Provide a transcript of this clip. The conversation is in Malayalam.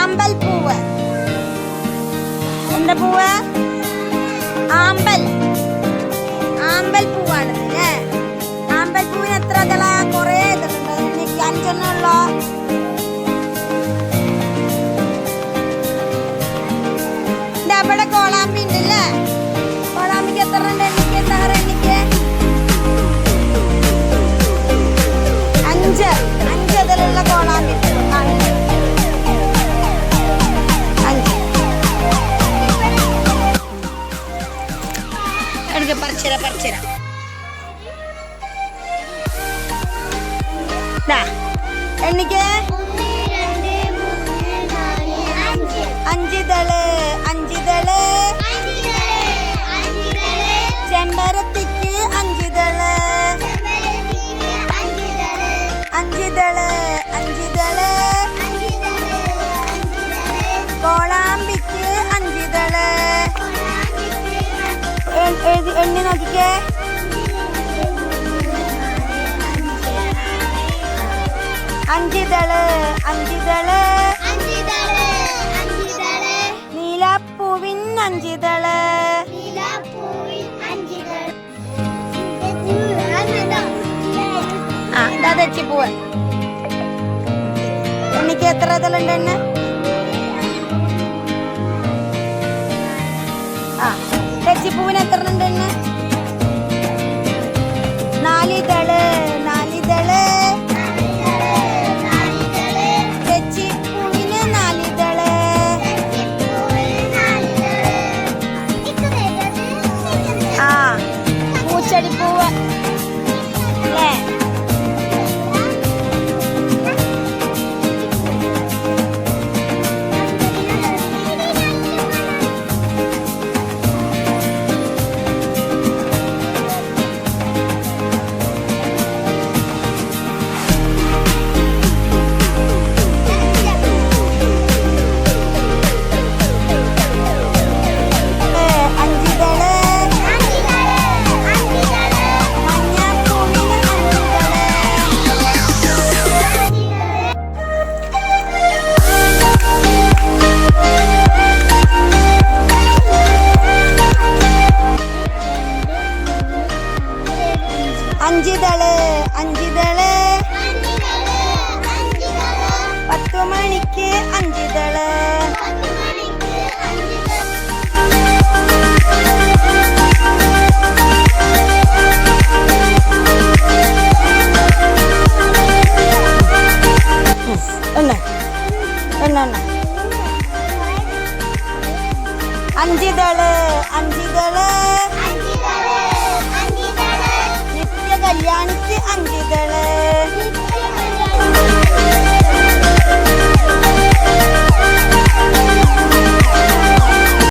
ആമ്പൽ പൂവ്. എന്താ പൂവ്? ആമ്പൽ. ആമ്പൽ പൂവാണ് അല്ലേ? ആമ്പൽ പൂവിന് എത്ര ഇതള? കൊറേ ഇതളുണ്ട്. എനിക്ക് 5 ഉള്ളോ? അവിടെ കോളാമ്പി ഉണ്ടല്ലേ? കോളാമ്പിക്ക് എത്ര ഉണ്ട്? എണ്ണിക്ക് സഹറ, എണ്ണിക്ക്. 5 ഇതിലുള്ള കോളാമ്പി. 5 എടുക്ക. പറിച്ചിര പറിച്ചിര. എണ്ണിക്ക്. 5 ഇതള്. 5 ഇതള്. ചെമ്പരത്തിക്ക് 5 ഇതള്. 5 ഇതള്. 5 ഇതള്. കോളാമ്പിക്ക് 5 ഇതള്. എണ്ണി നോക്കിക്കേ. 5 ഇതള്. 5 ഇതള്. നീലാപ്പൂവിൻ 5 ഇതള്. ഇതാ തെച്ചിപ്പൂവ്. എനിക്ക് എത്ര ഇതളുണ്ട്? എണ്ണ. തെച്ചിപ്പൂവിന് എത്ര ഉണ്ട്? എണ്ണ. 4 ഇതള്. 4 ഇതള്. തെച്ചിപ്പൂവിന് 4 ഇതള്. പൂച്ചെടിപ്പൂവ് അല്ലേ? അഞ്ചിതള്. 10 മണിക്ക് 5 ഇതള്. എണ്ണ 5 ഇതള്. 5 ഇതള്. നിത്യ കല്യാണിക്ക് 5 ഇതള്.